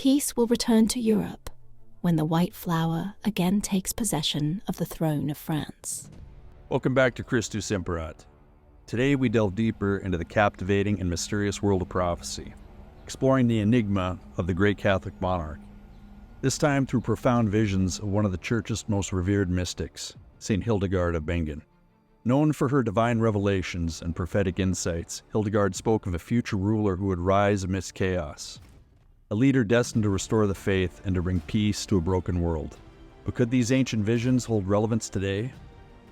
Peace will return to Europe when the white flower again takes possession of the throne of France. Welcome back to ChristusImperat. Today we delve deeper into the captivating and mysterious world of prophecy, exploring the enigma of the great Catholic monarch. This time through profound visions of one of the Church's most revered mystics, Saint Hildegard of Bingen. Known for her divine revelations and prophetic insights, Hildegard spoke of a future ruler who would rise amidst chaos, a leader destined to restore the faith and to bring peace to a broken world. But could these ancient visions hold relevance today?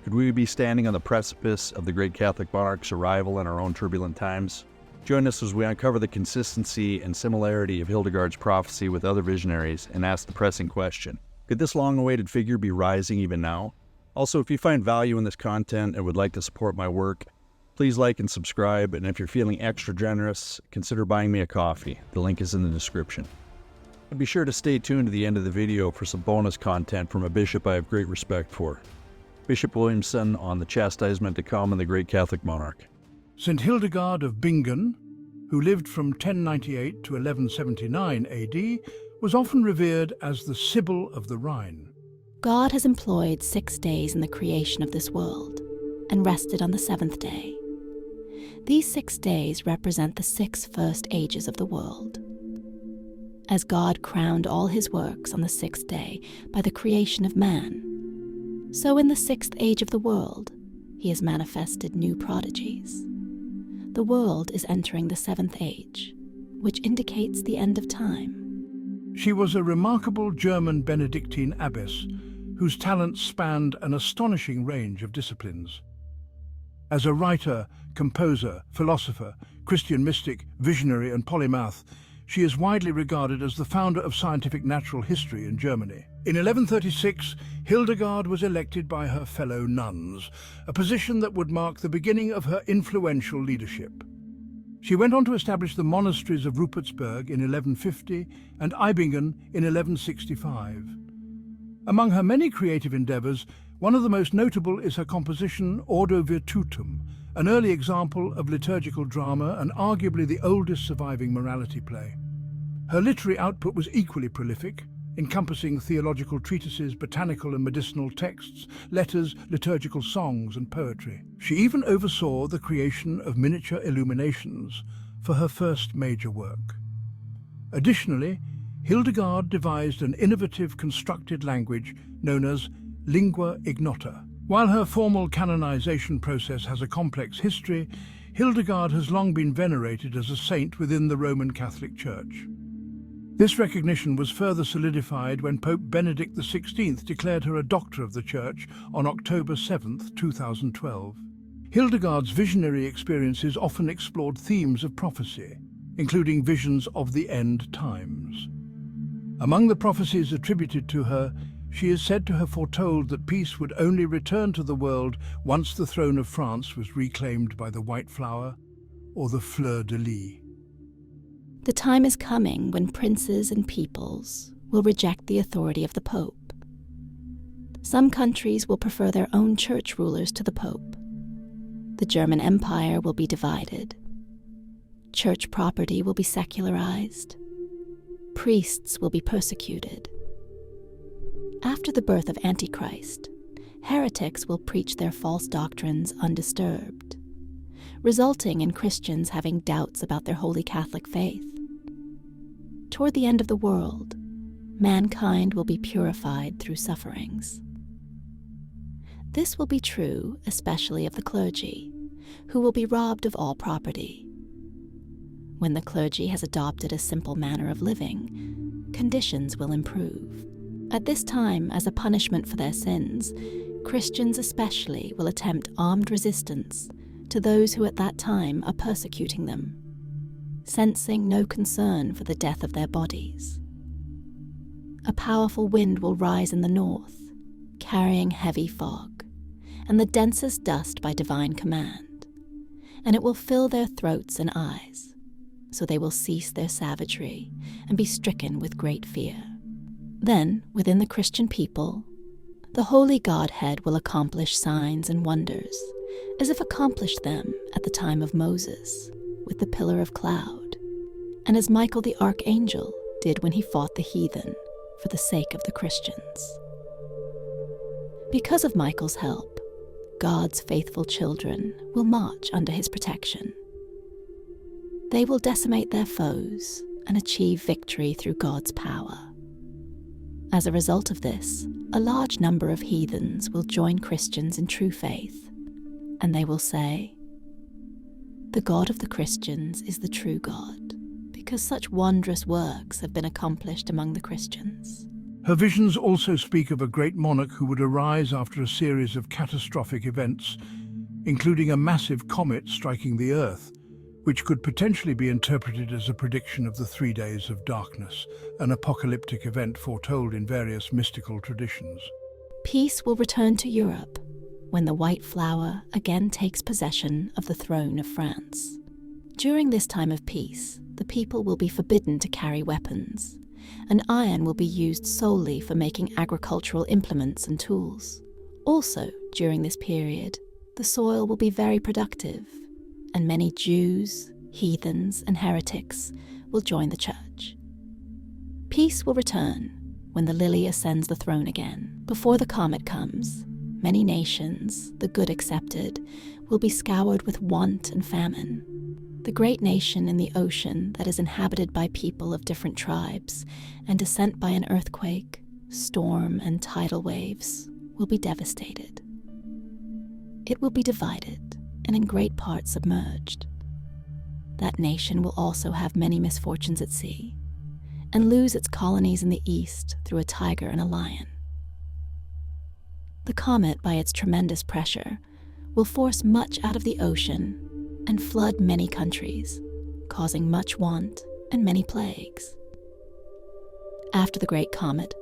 Could we be standing on the precipice of the great Catholic monarch's arrival in our own turbulent times? Join us as we uncover the consistency and similarity of Hildegard's prophecy with other visionaries and ask the pressing question, could this long-awaited figure be rising even now? Also, if you find value in this content and would like to support my work, please like and subscribe, and if you're feeling extra generous, consider buying me a coffee. The link is in the description. And be sure to stay tuned to the end of the video for some bonus content from a bishop I have great respect for, Bishop Williamson, on the chastisement to come and the great Catholic monarch. Saint Hildegard of Bingen, who lived from 1098 to 1179 AD, was often revered as the Sibyl of the Rhine. God has employed 6 days in the creation of this world and rested on the 7th day. These 6 days represent the 6 first ages of the world. As God crowned all his works on the 6th day by the creation of man, so in the 6th age of the world, he has manifested new prodigies. The world is entering the 7th age, which indicates the end of time. She was a remarkable German Benedictine abbess whose talents spanned an astonishing range of disciplines. As a writer, composer, philosopher, Christian mystic, visionary and polymath, she is widely regarded as the founder of scientific natural history in Germany. In 1136, Hildegard was elected by her fellow nuns, a position that would mark the beginning of her influential leadership. She went on to establish the monasteries of Rupertsberg in 1150 and Eibingen in 1165. Among her many creative endeavors, one of the most notable is her composition Ordo Virtutum, an early example of liturgical drama and arguably the oldest surviving morality play. Her literary output was equally prolific, encompassing theological treatises, botanical and medicinal texts, letters, liturgical songs and poetry. She even oversaw the creation of miniature illuminations for her first major work. Additionally, Hildegard devised an innovative constructed language known as lingua ignota. While her formal canonization process has a complex history, Hildegard has long been venerated as a saint within the Roman Catholic Church. This recognition was further solidified when Pope Benedict XVI declared her a Doctor of the Church on October 7, 2012. Hildegard's visionary experiences often explored themes of prophecy, including visions of the end times. Among the prophecies attributed to her, she is said to have foretold that peace would only return to the world once the throne of France was reclaimed by the white flower or the fleur-de-lis. The time is coming when princes and peoples will reject the authority of the Pope. Some countries will prefer their own church rulers to the Pope. The German Empire will be divided. Church property will be secularized. Priests will be persecuted. After the birth of Antichrist, heretics will preach their false doctrines undisturbed, resulting in Christians having doubts about their holy Catholic faith. Toward the end of the world, mankind will be purified through sufferings. This will be true especially of the clergy, who will be robbed of all property. When the clergy has adopted a simple manner of living, conditions will improve. At this time, as a punishment for their sins, Christians especially will attempt armed resistance to those who at that time are persecuting them, sensing no concern for the death of their bodies. A powerful wind will rise in the north, carrying heavy fog, and the densest dust by divine command, and it will fill their throats and eyes, so they will cease their savagery and be stricken with great fear. Then, within the Christian people, the Holy Godhead will accomplish signs and wonders, as if accomplished them at the time of Moses with the pillar of cloud, and as Michael the archangel did when he fought the heathen for the sake of the Christians. Because of Michael's help, God's faithful children will march under his protection. They will decimate their foes and achieve victory through God's power. As a result of this, a large number of heathens will join Christians in true faith, and they will say, "The God of the Christians is the true God, because such wondrous works have been accomplished among the Christians." Her visions also speak of a great monarch who would arise after a series of catastrophic events, including a massive comet striking the Earth, which could potentially be interpreted as a prediction of the 3 days of darkness, an apocalyptic event foretold in various mystical traditions. Peace will return to Europe when the White Flower again takes possession of the throne of France. During this time of peace, the people will be forbidden to carry weapons, and iron will be used solely for making agricultural implements and tools. Also, during this period, the soil will be very productive, and many Jews, heathens, and heretics will join the church. Peace will return when the lily ascends the throne again. Before the comet comes, many nations, the good excepted, will be scoured with want and famine. The great nation in the ocean that is inhabited by people of different tribes and is sent by an earthquake, storm, and tidal waves will be devastated. It will be divided and in great part submerged. That nation will also have many misfortunes at sea and lose its colonies in the east through a tiger and a lion. The comet, by its tremendous pressure, will force much out of the ocean and flood many countries, causing much want and many plagues. After the great comet,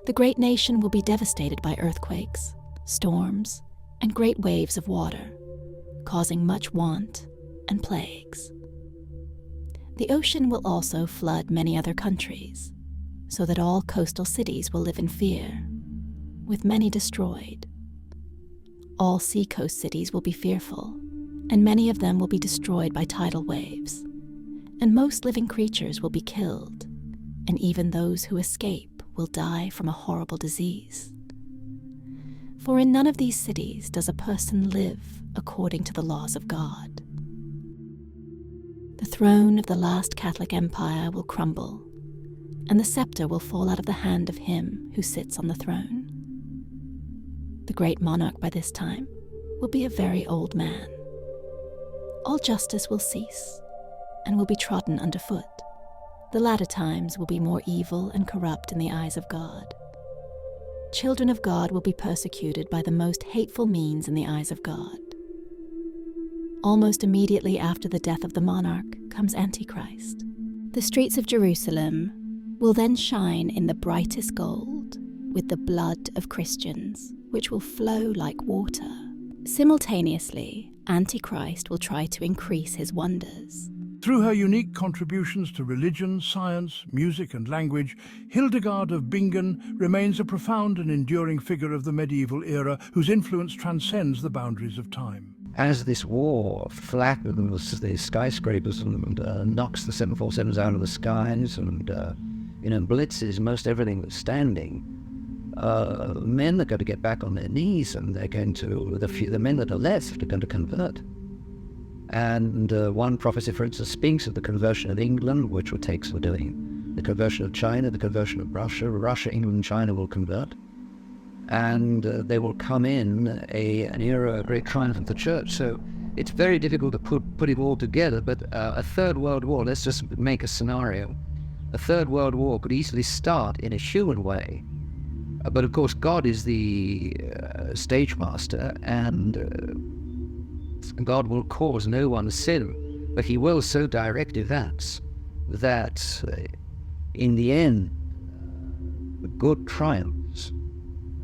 the great nation will be devastated by earthquakes, storms, and great waves of water, causing much want and plagues. The ocean will also flood many other countries, so that all coastal cities will live in fear, with many destroyed. All seacoast cities will be fearful, and many of them will be destroyed by tidal waves, and most living creatures will be killed, and even those who escape will die from a horrible disease. For in none of these cities does a person live according to the laws of God. The throne of the last Catholic Empire will crumble, and the scepter will fall out of the hand of him who sits on the throne. The Great Monarch by this time will be a very old man. All justice will cease, and will be trodden underfoot. The latter times will be more evil and corrupt in the eyes of God. Children of God will be persecuted by the most hateful means in the eyes of God. Almost immediately after the death of the monarch comes Antichrist. The streets of Jerusalem will then shine in the brightest gold with the blood of Christians, which will flow like water. Simultaneously, Antichrist will try to increase his wonders. Through her unique contributions to religion, science, music, and language, Hildegard of Bingen remains a profound and enduring figure of the medieval era whose influence transcends the boundaries of time. As this war flattens the skyscrapers and knocks the 747s out of the skies and blitzes most everything that's standing, men are going to get back on their knees, and they're going to, the men that are left are going to convert. And one prophecy, for instance, speaks of the conversion of England, which will take some doing. The conversion of China, the conversion of Russia, England, and China will convert. And they will come in an era of great triumph of the church. So it's very difficult to put it all together, but a third world war, let's just make a scenario. A third world war could easily start in a human way. But of course, God is the stage master, and God will cause no one sin, but he will so direct events that in the end, the good triumphs.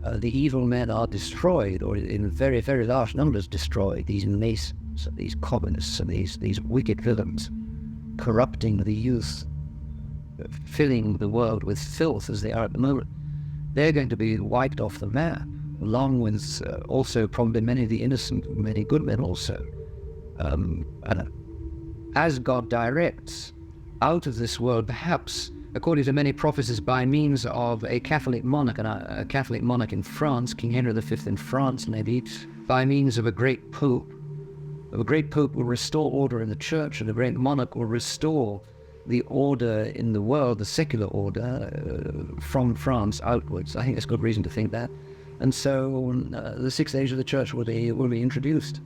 The evil men are destroyed, or in very, very large numbers destroyed. These Masons, these communists, and these wicked villains, corrupting the youth, filling the world with filth as they are at the moment. They're going to be wiped off the map, along with also probably many of the innocent, many good men also. And as God directs, out of this world, perhaps according to many prophecies, by means of a Catholic monarch, and a Catholic monarch in France, King Henry V in France maybe, by means of a great pope. A great pope will restore order in the church, and a great monarch will restore the order in the world, the secular order, from France outwards. I think there's good reason to think that. And so the sixth age of the church will be introduced.